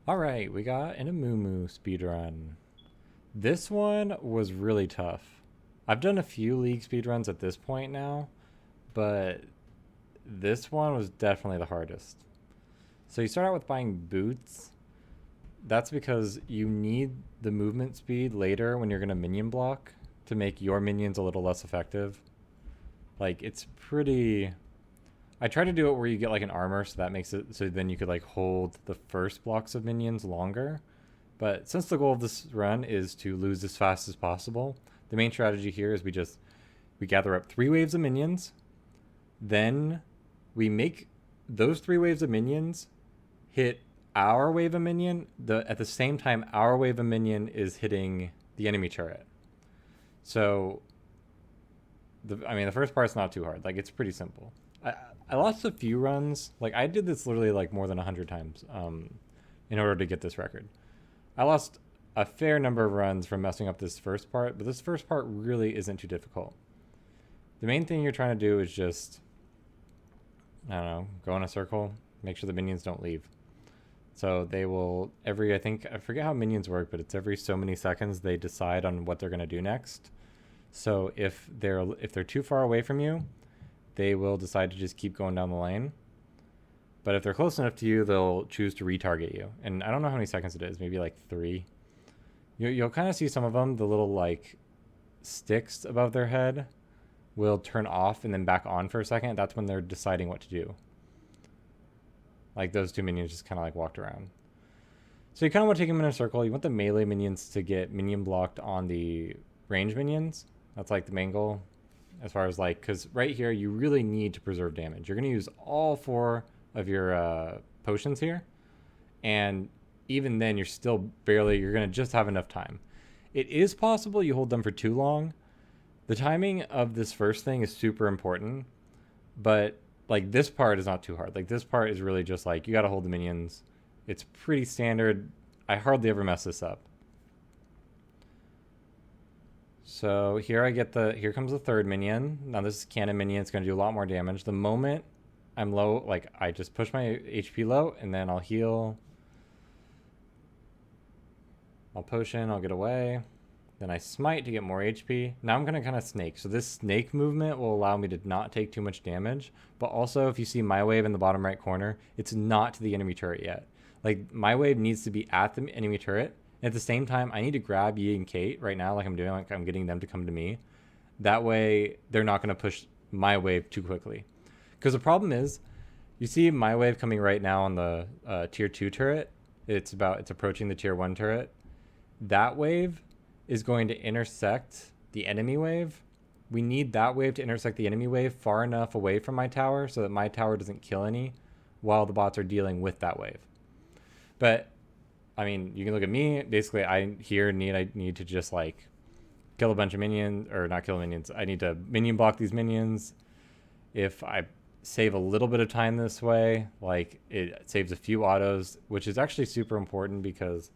All right, we got an Amumu speedrun. This one was really tough. I've done a few league speedruns at this point now, but this one was definitely the hardest. So you start out with buying boots. That's because you need the movement speed later when you're going to minion block to make your minions a little less effective. Like, it's pretty. I try to do it where you get like an armor, so that makes it so then you could like hold the first blocks of minions longer. But since the goal of this run is to lose as fast as possible, the main strategy here is we gather up 3 waves of minions, then we make those 3 waves of minions hit our wave of minion. At the same time our wave of minion is hitting the enemy turret. So the first part's not too hard. Like, it's pretty simple. I lost a few runs. Like, I did this literally like more than 100 times in order to get this record. I lost a fair number of runs from messing up this first part, but this first part really isn't too difficult. The main thing you're trying to do is just, I don't know, go in a circle, make sure the minions don't leave. So they will I forget how minions work, but it's every so many seconds they decide on what they're going to do next. So if they're too far away from you, they will decide to just keep going down the lane. But if they're close enough to you, they'll choose to retarget you. And I don't know how many seconds it is, maybe like 3. You'll kind of see some of them, the little like sticks above their head will turn off and then back on for a second. That's when they're deciding what to do. Like, those 2 minions just kind of like walked around. So you kind of want to take them in a circle. You want the melee minions to get minion blocked on the range minions. That's like the main goal. As far as like, because right here you really need to preserve damage. You're going to use all 4 of your potions here, and even then you're going to just have enough time. It is possible you hold them for too long. The timing of this first thing is super important, but like, this part is not too hard. Like, this part is really just like, you got to hold the minions. It's pretty standard. I hardly ever mess this up. So here comes the 3rd minion. Now this is cannon minion. It's going to do a lot more damage. The moment I'm low, like, I just push my HP low, and then I'll heal. I'll potion, I'll get away. Then I smite to get more HP. Now I'm going to kind of snake. So this snake movement will allow me to not take too much damage. But also, if you see my wave in the bottom right corner, it's not to the enemy turret yet. Like, my wave needs to be at the enemy turret. And at the same time, I need to grab Yi and Kate right now, like I'm doing, like I'm getting them to come to me. That way, they're not going to push my wave too quickly. Because the problem is, you see my wave coming right now on the tier 2 turret. It's approaching the tier 1 turret. That wave is going to intersect the enemy wave. We need that wave to intersect the enemy wave far enough away from my tower so that my tower doesn't kill any while the bots are dealing with that wave. But I mean, you can look at me. Basically, I need to just like kill a bunch of minions, or not kill minions. I need to minion block these minions. If I save a little bit of time this way, like, it saves a few autos, which is actually super important, because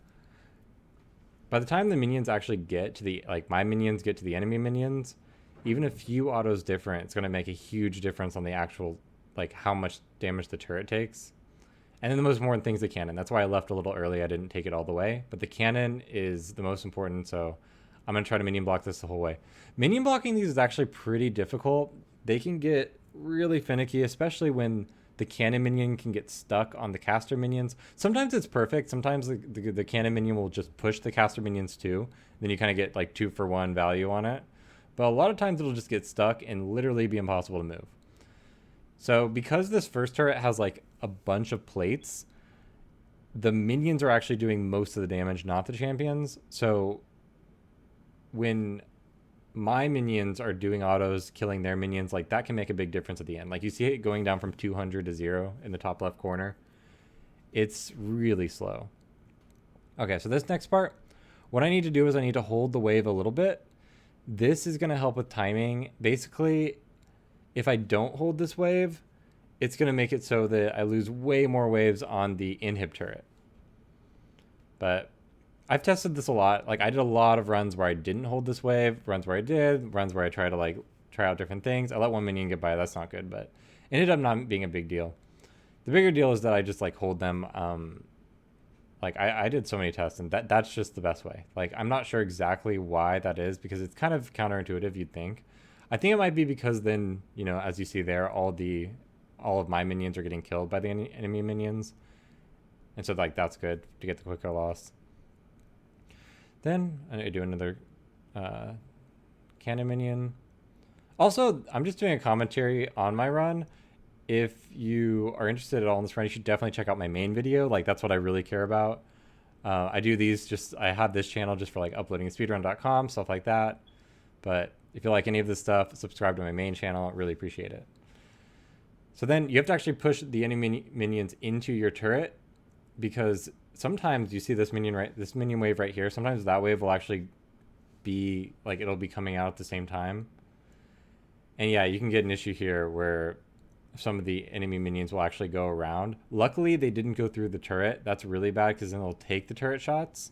by the time the minions actually get to my minions get to the enemy minions, even a few autos different, it's going to make a huge difference on the actual, like, how much damage the turret takes. And then the most important thing is the cannon. That's why I left a little early. I didn't take it all the way. But the cannon is the most important, so I'm going to try to minion block this the whole way. Minion blocking these is actually pretty difficult. They can get really finicky, especially when the cannon minion can get stuck on the caster minions. Sometimes it's perfect. Sometimes the cannon minion will just push the caster minions too. Then you kind of get like 2-for-1 value on it. But a lot of times it'll just get stuck and literally be impossible to move. So because this first turret has like a bunch of plates, the minions are actually doing most of the damage, not the champions. So when my minions are doing autos, killing their minions, like, that can make a big difference at the end. Like, you see it going down from 200 to 0 in the top left corner. It's really slow. Okay, so this next part, what I need to do is I need to hold the wave a little bit. This is going to help with timing. Basically, if I don't hold this wave, it's going to make it so that I lose way more waves on the inhib turret. But I've tested this a lot. Like, I did a lot of runs where I didn't hold this wave, runs where I did, runs where I try to like try out different things. I let one minion get by. That's not good, but it ended up not being a big deal. The bigger deal is that I just like hold them Like I did so many tests, and that's just the best way. Like I'm not sure exactly why that is, because it's kind of counterintuitive, you'd think. I think it might be because then, you know, as you see there, all of my minions are getting killed by the enemy minions. And so like that's good to get the quicker loss. Then I do another cannon minion. Also, I'm just doing a commentary on my run. If you are interested at all in this run, you should definitely check out my main video. Like that's what I really care about. I do these just, I have this channel just for like uploading speedrun.com, stuff like that. But if you like any of this stuff, subscribe to my main channel. I really appreciate it. So then you have to actually push the enemy minions into your turret, because sometimes you see this minion wave right here. Sometimes that wave will actually be like, it'll be coming out at the same time. And yeah, you can get an issue here where some of the enemy minions will actually go around. Luckily, they didn't go through the turret. That's really bad, because then they'll take the turret shots.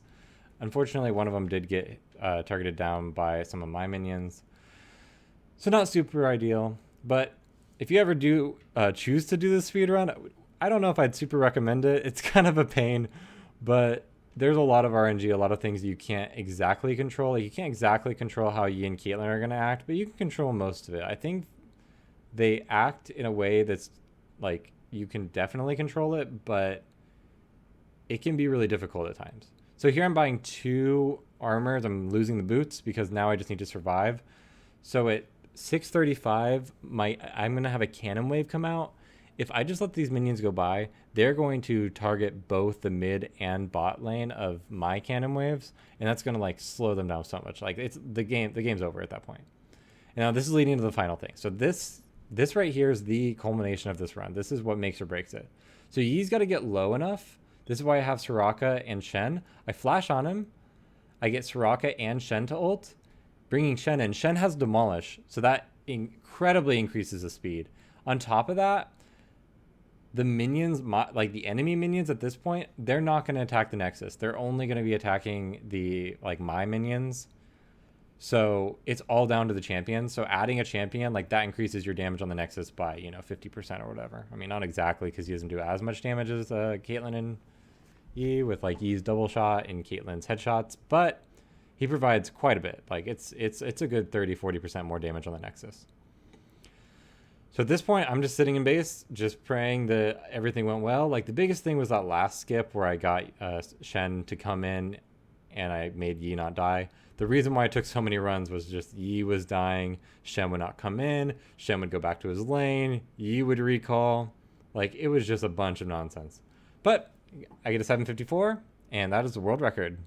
Unfortunately, one of them did get targeted down by some of my minions. So not super ideal. But if you ever do choose to do this speedrun, I don't know if I'd super recommend it. It's kind of a pain, but there's a lot of RNG, a lot of things you can't exactly control. Like you can't exactly control how Yi and Caitlyn are going to act, but you can control most of it. I think they act in a way that's like you can definitely control it, but it can be really difficult at times. So here I'm buying 2 armors. I'm losing the boots because now I just need to survive. So at 635, I'm going to have a cannon wave come out. If I just let these minions go by, they're going to target both the mid and bot lane of my cannon waves, and that's going to like slow them down so much. Like it's the game's over at that point. And now this is leading to the final thing. So this right here is the culmination of this run. This is what makes or breaks it. So Yi's got to get low enough. This is why I have Soraka and Shen. I flash on him. I get Soraka and Shen to ult, bringing Shen in. Shen has Demolish, so that incredibly increases the speed. On top of that, the minions, like the enemy minions at this point, they're not going to attack the Nexus. They're only going to be attacking the, like, my minions. So it's all down to the champion. So adding a champion, like that increases your damage on the Nexus by, you know, 50% or whatever. I mean, not exactly, because he doesn't do as much damage as Caitlyn and Yi, with like Yi's double shot and Caitlyn's headshots, but he provides quite a bit. Like it's a good 30-40% more damage on the Nexus. So at this point, I'm just sitting in base, just praying that everything went well. Like the biggest thing was that last skip where I got Shen to come in and I made Yi not die. The reason why I took so many runs was just Yi was dying, Shen would not come in, Shen would go back to his lane, Yi would recall. Like it was just a bunch of nonsense. But I get a 754, and that is the world record.